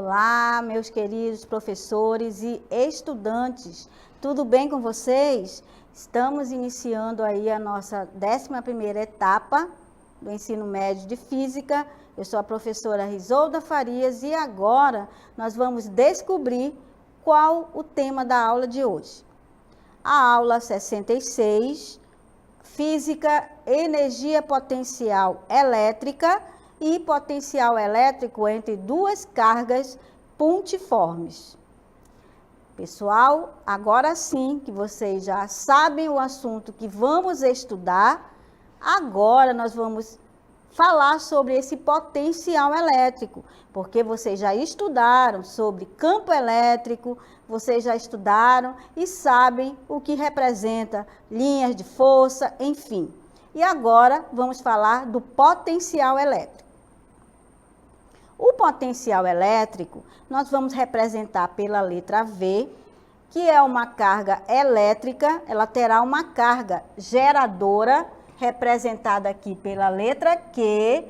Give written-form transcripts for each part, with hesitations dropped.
Olá, meus queridos professores e estudantes, tudo bem com vocês? Estamos iniciando aí a nossa 11ª etapa do ensino médio de Física. Eu sou a professora Risolda Farias e agora nós vamos descobrir qual o tema da aula de hoje. A aula 66, Física, Energia Potencial Elétrica e potencial elétrico entre duas cargas pontiformes. Pessoal, agora sim que vocês já sabem o assunto que vamos estudar, agora nós vamos falar sobre esse potencial elétrico, porque vocês já estudaram sobre campo elétrico, vocês já estudaram e sabem o que representa linhas de força, enfim. E agora vamos falar do potencial elétrico. O potencial elétrico, nós vamos representar pela letra V, que é uma carga elétrica, ela terá uma carga geradora, representada aqui pela letra Q,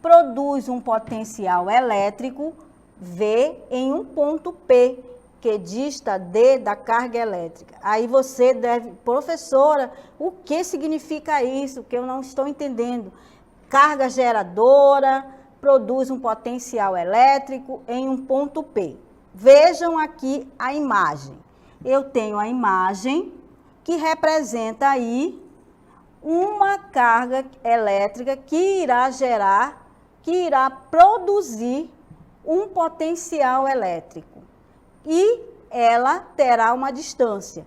produz um potencial elétrico V em um ponto P, que dista D da carga elétrica. Aí você deve, professora, o que significa isso? Que eu não estou entendendo. Carga geradora produz um potencial elétrico em um ponto P. Vejam aqui a imagem. Eu tenho a imagem que representa aí uma carga elétrica que irá gerar, que irá produzir um potencial elétrico. E ela terá uma distância.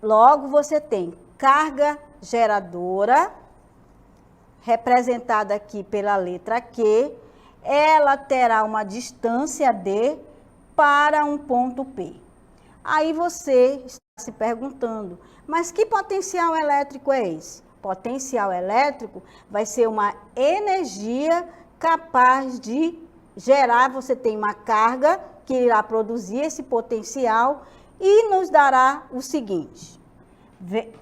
Logo, você tem carga geradora, representada aqui pela letra Q, ela terá uma distância D para um ponto P. Aí você está se perguntando, mas que potencial elétrico é esse? Potencial elétrico vai ser uma energia capaz de gerar, você tem uma carga que irá produzir esse potencial e nos dará o seguinte,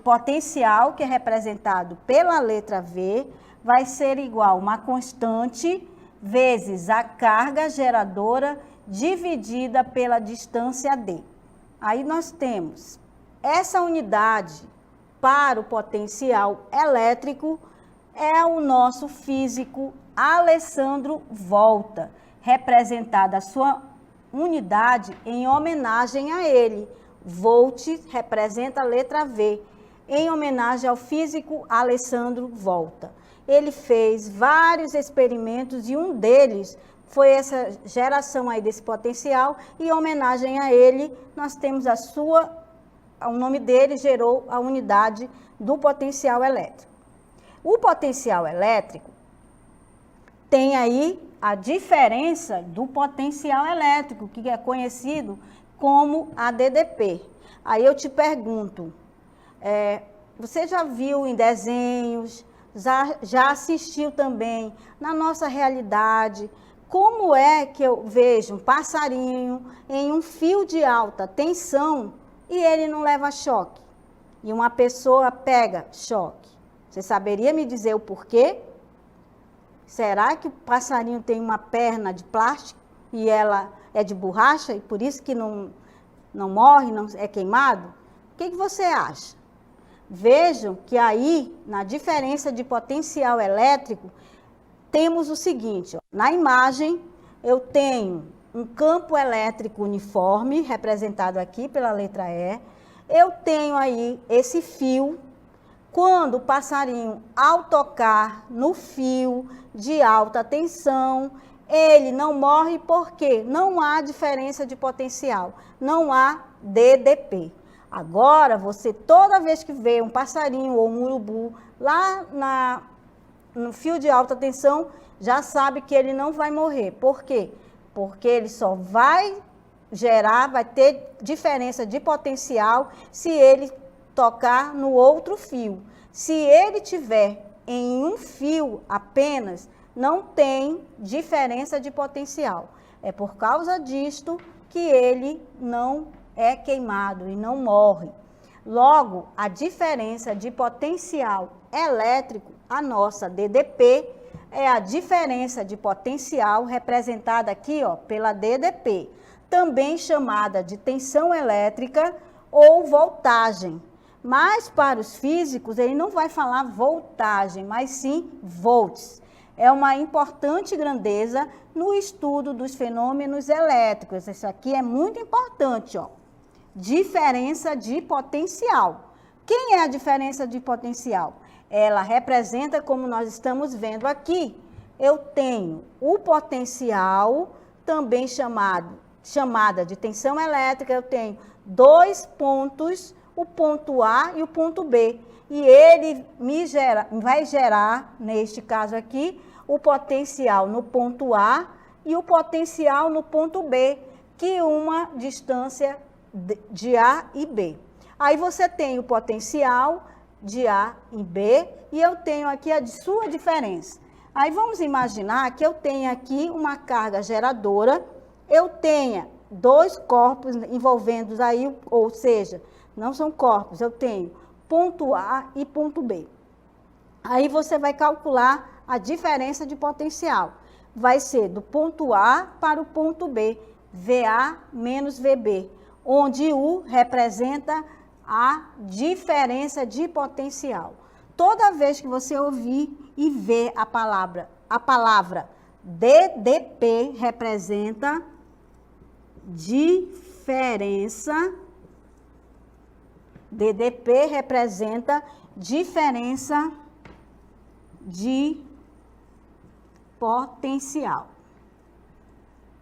potencial que é representado pela letra V vai ser igual a uma constante vezes a carga geradora dividida pela distância D. Aí nós temos essa unidade para o potencial elétrico é o nosso físico Alessandro Volta, representada a sua unidade em homenagem a ele. Volt representa a letra V, em homenagem ao físico Alessandro Volta. Ele fez vários experimentos e um deles foi essa geração aí desse potencial e em homenagem a ele nós temos o nome dele gerou a unidade do potencial elétrico. O potencial elétrico tem aí a diferença do potencial elétrico, que é conhecido como ADDP. Aí eu te pergunto, você já viu em desenhos, já assistiu também na nossa realidade, como é que eu vejo um passarinho em um fio de alta tensão e ele não leva choque? E uma pessoa pega choque. Você saberia me dizer o porquê? Será que o passarinho tem uma perna de plástico e ela é de borracha e por isso que não morre, não é queimado? O que você acha? Vejam que aí, na diferença de potencial elétrico, temos o seguinte, ó, na imagem eu tenho um campo elétrico uniforme, representado aqui pela letra E, eu tenho aí esse fio, quando o passarinho, ao tocar no fio de alta tensão, ele não morre porque não há diferença de potencial, não há DDP. Agora, você toda vez que vê um passarinho ou um urubu lá no fio de alta tensão, já sabe que ele não vai morrer. Por quê? Porque ele só vai gerar, vai ter diferença de potencial se ele tocar no outro fio. Se ele tiver em um fio apenas, não tem diferença de potencial. É por causa disto que ele não é queimado e não morre. Logo, a diferença de potencial elétrico, a nossa DDP, é a diferença de potencial representada aqui, ó, pela DDP, também chamada de tensão elétrica ou voltagem. Mas para os físicos, ele não vai falar voltagem, mas sim volts. É uma importante grandeza no estudo dos fenômenos elétricos. Isso aqui é muito importante, ó. Diferença de potencial. Quem é a diferença de potencial? Ela representa, como nós estamos vendo aqui, eu tenho o potencial, também chamada de tensão elétrica, eu tenho dois pontos, o ponto A e o ponto B. E ele vai gerar, neste caso aqui, o potencial no ponto A e o potencial no ponto B, que é uma distância de A e B. Aí você tem o potencial de A e B e eu tenho aqui a sua diferença. Aí vamos imaginar que eu tenho aqui uma carga geradora, eu tenha dois corpos envolvendo aí, ou seja, não são corpos, eu tenho ponto A e ponto B. Aí você vai calcular a diferença de potencial. Vai ser do ponto A para o ponto B, VA menos VB, onde U representa a diferença de potencial. Toda vez que você ouvir e ver a palavra DDP representa diferença. DDP representa diferença de potencial.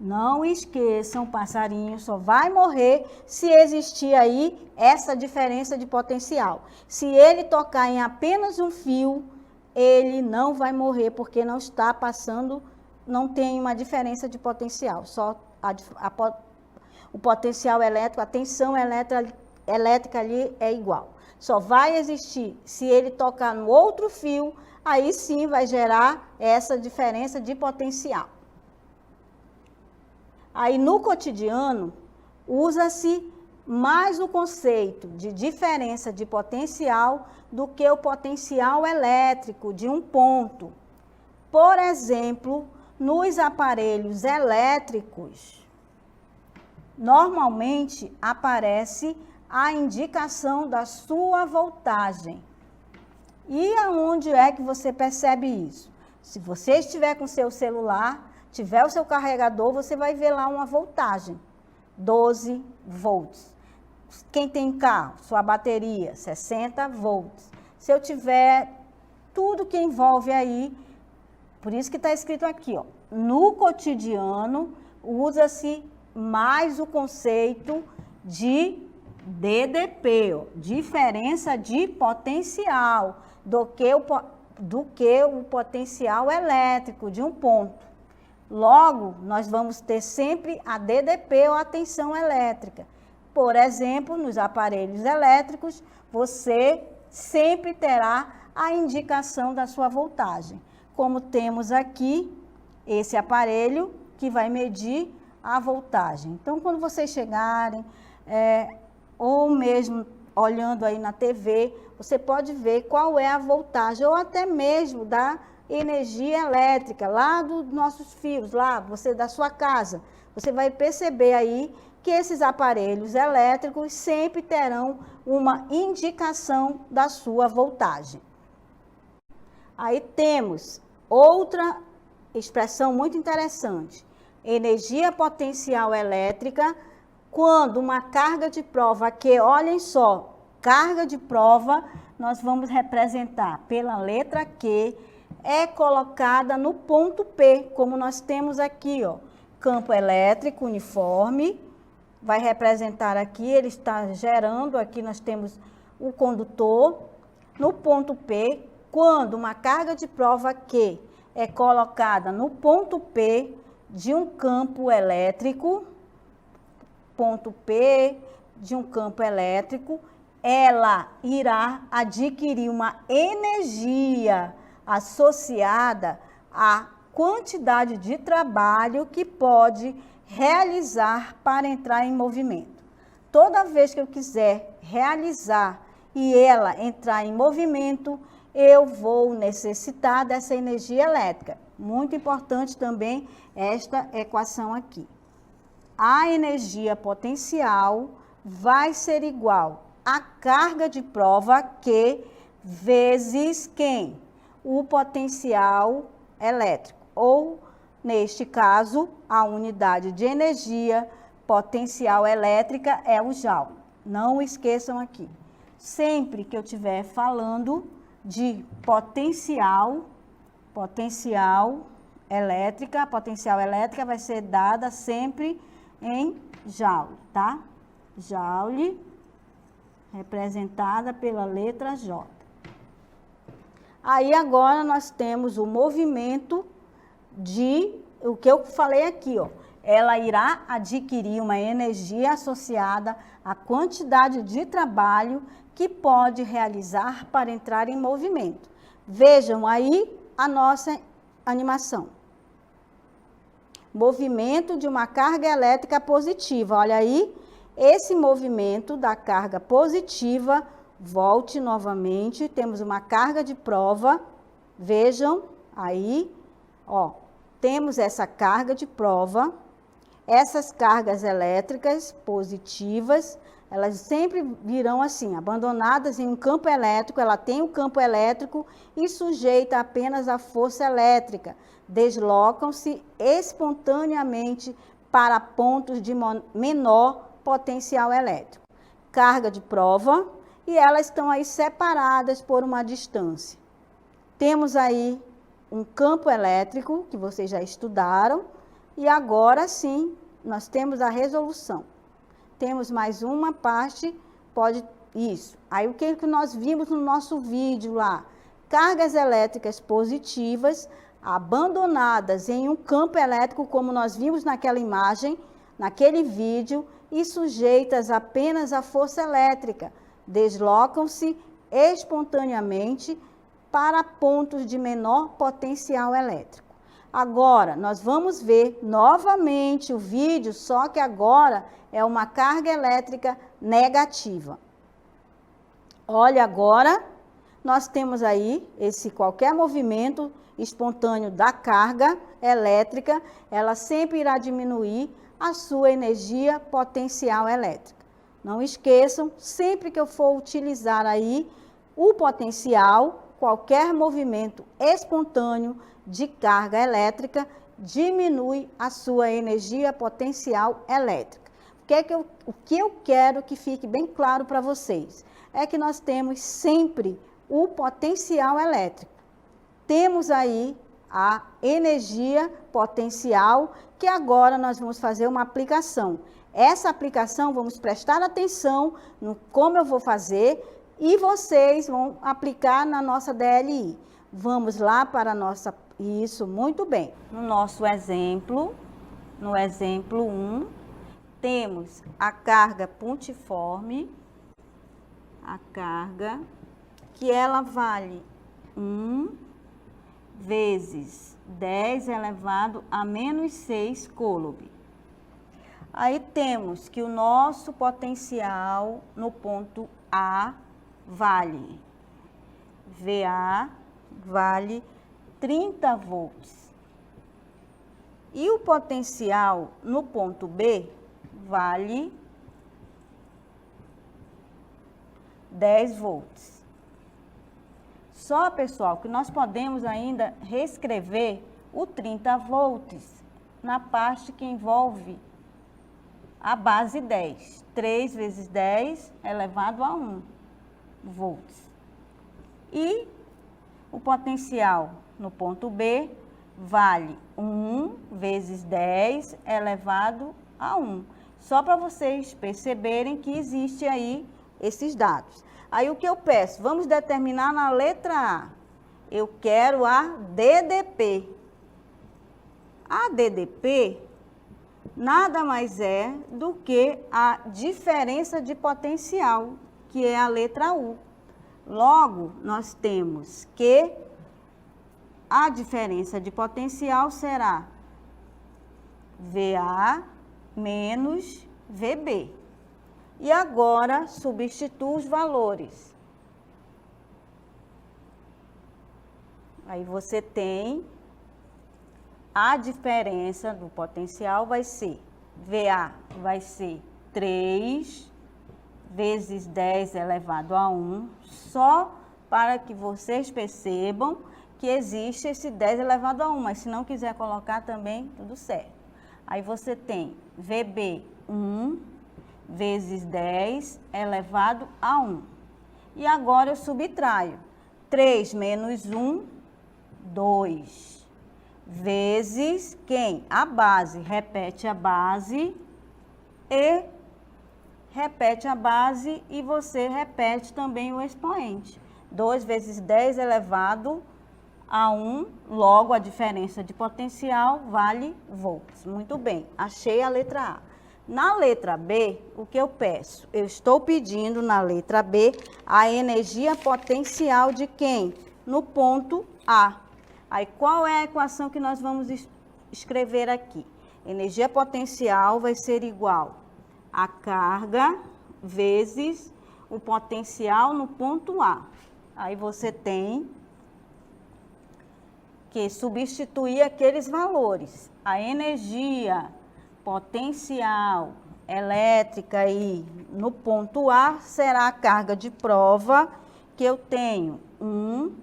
Não esqueçam, passarinho só vai morrer se existir aí essa diferença de potencial. Se ele tocar em apenas um fio, ele não vai morrer, porque não está passando, não tem uma diferença de potencial. Só o potencial elétrico, a tensão elétrica ali é igual. Só vai existir se ele tocar no outro fio, aí sim vai gerar essa diferença de potencial. Aí no cotidiano, usa-se mais o conceito de diferença de potencial do que o potencial elétrico de um ponto. Por exemplo, nos aparelhos elétricos, normalmente aparece a indicação da sua voltagem. E aonde é que você percebe isso? Se você estiver com seu celular, tiver o seu carregador, você vai ver lá uma voltagem, 12 volts. Quem tem carro, sua bateria, 60 volts. Se eu tiver tudo que envolve aí, por isso que está escrito aqui, ó, no cotidiano, usa-se mais o conceito de DDP, ó, diferença de potencial, do que o potencial elétrico de um ponto. Logo, nós vamos ter sempre a DDP ou a tensão elétrica. Por exemplo, nos aparelhos elétricos, você sempre terá a indicação da sua voltagem. Como temos aqui esse aparelho que vai medir a voltagem. Então, quando vocês chegarem, ou mesmo olhando aí na TV, você pode ver qual é a voltagem, ou até mesmo da energia elétrica, lá dos nossos fios, lá, você da sua casa. Você vai perceber aí que esses aparelhos elétricos sempre terão uma indicação da sua voltagem. Aí temos outra expressão muito interessante. Energia potencial elétrica, quando uma carga de prova, que olhem só, carga de prova, nós vamos representar pela letra Q, é colocada no ponto P, como nós temos aqui, ó, campo elétrico uniforme, vai representar aqui, ele está gerando, aqui nós temos o condutor, no ponto P, quando uma carga de prova Q é colocada no ponto P de um campo elétrico, ponto P de um campo elétrico, ela irá adquirir uma energia associada à quantidade de trabalho que pode realizar para entrar em movimento. Toda vez que eu quiser realizar e ela entrar em movimento, eu vou necessitar dessa energia elétrica. Muito importante também esta equação aqui. A energia potencial vai ser igual à carga de prova Q vezes quem? O potencial elétrico, ou, neste caso, a unidade de energia potencial elétrica é o joule. Não esqueçam aqui. Sempre que eu estiver falando de potencial elétrica, a potencial elétrica vai ser dada sempre em joule, tá? Joule, representada pela letra J. Aí agora nós temos o movimento o que eu falei aqui, ó. Ela irá adquirir uma energia associada à quantidade de trabalho que pode realizar para entrar em movimento. Vejam aí a nossa animação. Movimento de uma carga elétrica positiva. Olha aí, esse movimento da carga positiva, volte novamente, temos uma carga de prova. Vejam aí, ó, temos essa carga de prova. Essas cargas elétricas positivas, elas sempre virão assim, abandonadas em um campo elétrico, ela tem um campo elétrico e sujeita apenas à força elétrica. Deslocam-se espontaneamente para pontos de menor potencial elétrico. Carga de prova, e elas estão aí separadas por uma distância. Temos aí um campo elétrico, que vocês já estudaram, e agora sim, nós temos a resolução. Temos mais uma parte, isso. Aí o que nós vimos no nosso vídeo lá? Cargas elétricas positivas, abandonadas em um campo elétrico, como nós vimos naquela imagem, naquele vídeo, e sujeitas apenas à força elétrica. Deslocam-se espontaneamente para pontos de menor potencial elétrico. Agora, nós vamos ver novamente o vídeo, só que agora é uma carga elétrica negativa. Olha agora, nós temos aí qualquer movimento espontâneo da carga elétrica, ela sempre irá diminuir a sua energia potencial elétrica. Não esqueçam, sempre que eu for utilizar aí o potencial, qualquer movimento espontâneo de carga elétrica diminui a sua energia potencial elétrica. O que eu quero que fique bem claro para vocês é que nós temos sempre o potencial elétrico. Temos aí a energia potencial, que agora nós vamos fazer uma aplicação. Essa aplicação, vamos prestar atenção no como eu vou fazer e vocês vão aplicar na nossa DLI. Vamos lá para a nossa... Isso, muito bem. No nosso exemplo, no exemplo 1, temos a carga pontiforme, a carga, que ela vale 1 vezes 10 elevado a menos 6 coulomb. Aí temos que o nosso potencial no ponto A vale, VA vale 30 volts. E o potencial no ponto B vale 10 volts. Só, pessoal, que nós podemos ainda reescrever o 30 volts na parte que envolve a base 10. 3 vezes 10 elevado a 1 volts. E o potencial no ponto B vale 1 vezes 10 elevado a 1. Só para vocês perceberem que existe aí esses dados. Aí o que eu peço? Vamos determinar na letra A. Eu quero a DDP. A DDP nada mais é do que a diferença de potencial, que é a letra U. Logo, nós temos que a diferença de potencial será VA menos VB. E agora, substituo os valores. Aí você tem a diferença do potencial vai ser, VA vai ser 3 vezes 10 elevado a 1, só para que vocês percebam que existe esse 10 elevado a 1, mas se não quiser colocar também, tudo certo. Aí você tem VB 1 vezes 10 elevado a 1. E agora eu subtraio 3 menos 1, 2, vezes quem? A base. Repete a base e você repete também o expoente. 2 vezes 10 elevado a 1, logo a diferença de potencial vale volts. Muito bem, achei a letra A. Na letra B, o que eu peço? Eu estou pedindo na letra B a energia potencial de quem? No ponto A. Aí, qual é a equação que nós vamos escrever aqui? Energia potencial vai ser igual a carga vezes o potencial no ponto A. Aí você tem que substituir aqueles valores. A energia potencial elétrica aí no ponto A será a carga de prova que eu tenho 1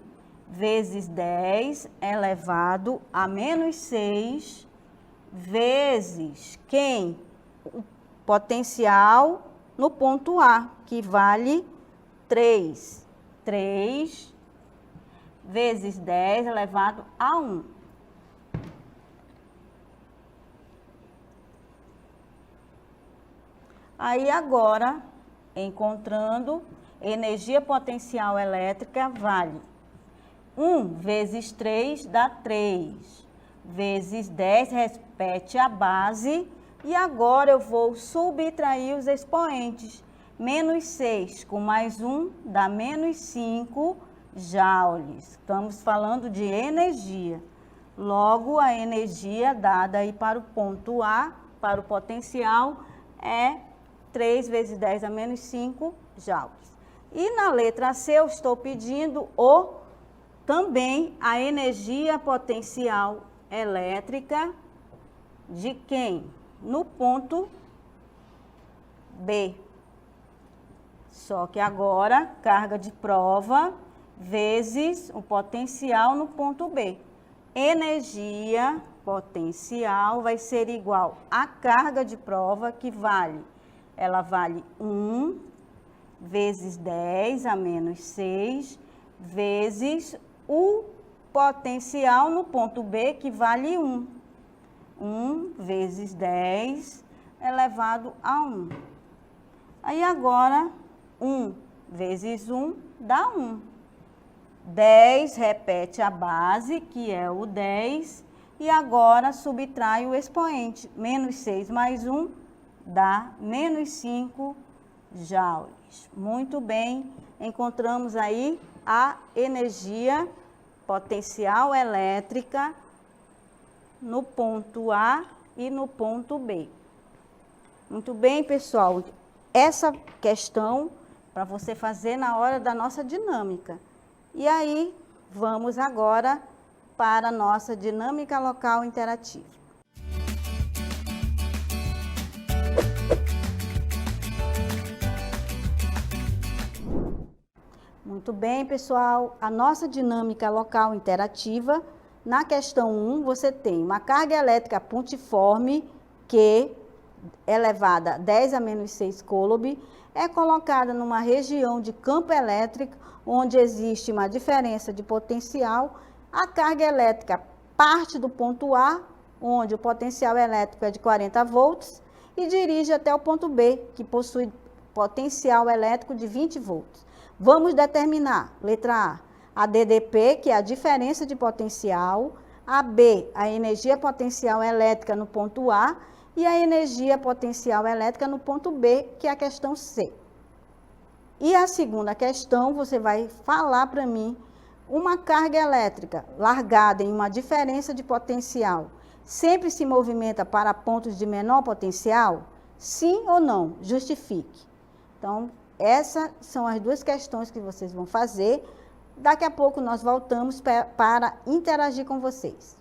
vezes 10 elevado a menos 6 vezes quem? O potencial no ponto A, que vale 3. 3 vezes 10 elevado a 1. Aí agora, encontrando, energia potencial elétrica vale 1 vezes 3 dá 3, vezes 10, repete a base, e agora eu vou subtrair os expoentes. Menos 6 com mais 1 dá menos 5 joules. Estamos falando de energia. Logo, a energia dada aí para o ponto A, para o potencial, é 3 vezes 10 a menos 5 joules. E na letra C eu estou pedindo também a energia potencial elétrica de quem? No ponto B. Só que agora, carga de prova vezes o potencial no ponto B. Energia potencial vai ser igual à carga de prova, que ela vale 1 vezes 10 a menos 6, vezes o potencial no ponto B, que vale 1. 1 vezes 10 elevado a 1. Aí agora, 1 vezes 1 dá 1. 10 repete a base, que é o 10, e agora subtrai o expoente. Menos 6 mais 1 dá menos 5 joules. Muito bem, encontramos aí a energia potencial elétrica no ponto A e no ponto B. Muito bem, pessoal. Essa questão para você fazer na hora da nossa dinâmica. E aí, vamos agora para a nossa dinâmica local interativa. Muito bem, pessoal. A nossa dinâmica local interativa, na questão 1, você tem uma carga elétrica pontiforme Q, elevada a 10 a menos 6 coulomb, é colocada numa região de campo elétrico, onde existe uma diferença de potencial. A carga elétrica parte do ponto A, onde o potencial elétrico é de 40 volts, e dirige até o ponto B, que possui potencial elétrico de 20 volts. Vamos determinar, letra A DDP, que é a diferença de potencial, a B, a energia potencial elétrica no ponto A, e a energia potencial elétrica no ponto B, que é a questão C. E a segunda questão, você vai falar para mim, uma carga elétrica largada em uma diferença de potencial sempre se movimenta para pontos de menor potencial? Sim ou não? Justifique. Então, essas são as duas questões que vocês vão fazer. Daqui a pouco nós voltamos para interagir com vocês.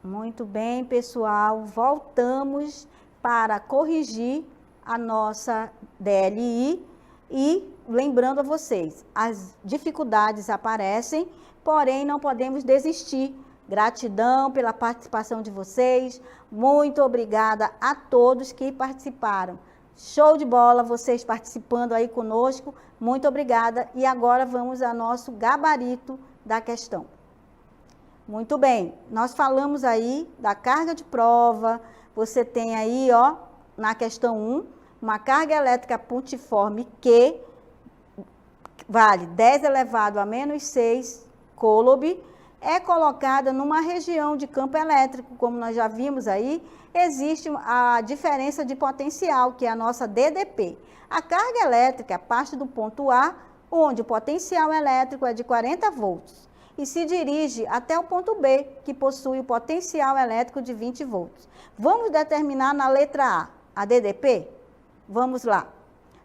Muito bem, pessoal. Voltamos para corrigir a nossa DLI e lembrando a vocês, as dificuldades aparecem, porém não podemos desistir. Gratidão pela participação de vocês. Muito obrigada a todos que participaram. Show de bola, vocês participando aí conosco. Muito obrigada. E agora vamos ao nosso gabarito da questão. Muito bem, nós falamos aí da carga de prova. Você tem aí, ó, na questão 1, uma carga elétrica pontiforme Q vale 10 elevado a menos 6 coulomb, é colocada numa região de campo elétrico, como nós já vimos aí, existe a diferença de potencial, que é a nossa DDP. A carga elétrica parte do ponto A, onde o potencial elétrico é de 40 volts, e se dirige até o ponto B, que possui o potencial elétrico de 20 volts. Vamos determinar na letra A DDP? Vamos lá.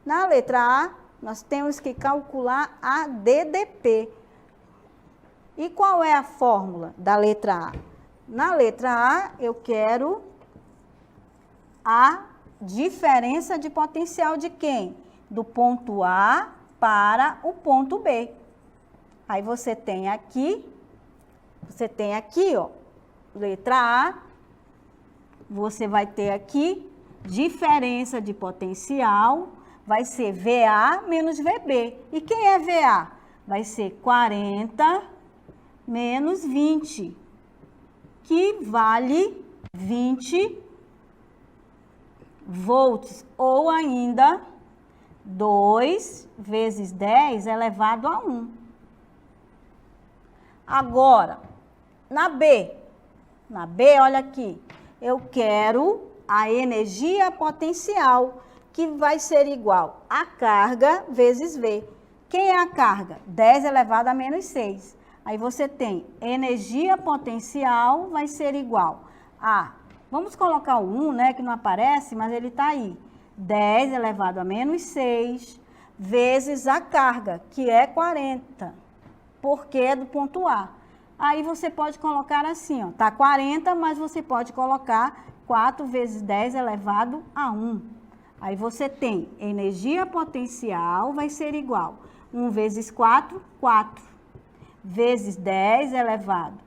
Na letra A, nós temos que calcular a DDP. E qual é a fórmula da letra A? Na letra A, eu quero a diferença de potencial de quem? Do ponto A para o ponto B. Aí você tem aqui, ó, letra A, você vai ter aqui diferença de potencial, vai ser VA menos VB. E quem é VA? Vai ser 40 menos 20, que vale 20 volts, ou ainda 2 vezes 10 elevado a 1. Agora, na B, olha aqui, eu quero a energia potencial, que vai ser igual a carga vezes V. Quem é a carga? 10 elevado a menos 6. Aí você tem energia potencial vai ser igual a, vamos colocar o 1, né, que não aparece, mas ele está aí. 10 elevado a menos 6 vezes a carga, que é 40, porque é do ponto A. Aí você pode colocar assim, ó, tá 40, mas você pode colocar 4 vezes 10 elevado a 1. Aí você tem energia potencial vai ser igual 1 vezes 4, 4. Vezes 10 elevado.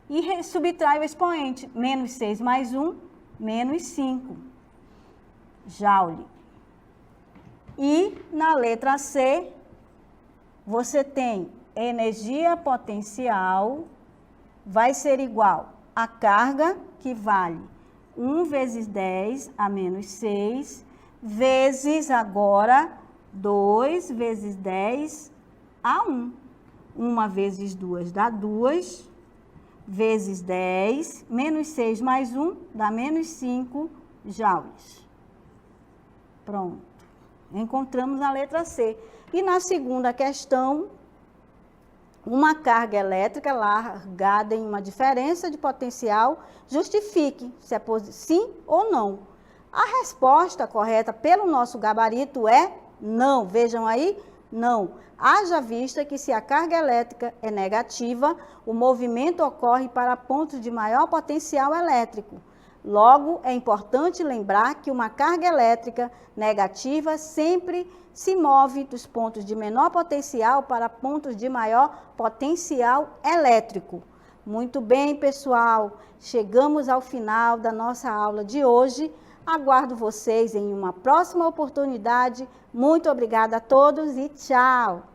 E subtrai o expoente. Menos 6 mais 1, menos 5. Joule. E na letra C, você tem energia potencial vai ser igual a carga, que vale 1 vezes 10 a menos 6, vezes agora 2 vezes 10 a 1. 1 vezes 2 dá 2, vezes 10, menos 6 mais 1 dá menos 5 joules. Pronto. Encontramos a letra C. E na segunda questão, uma carga elétrica largada em uma diferença de potencial, justifique se é sim ou não. A resposta correta pelo nosso gabarito é não. Vejam aí, não. Haja vista que se a carga elétrica é negativa, o movimento ocorre para pontos de maior potencial elétrico. Logo, é importante lembrar que uma carga elétrica negativa sempre se move dos pontos de menor potencial para pontos de maior potencial elétrico. Muito bem, pessoal, chegamos ao final da nossa aula de hoje. Aguardo vocês em uma próxima oportunidade. Muito obrigada a todos e tchau!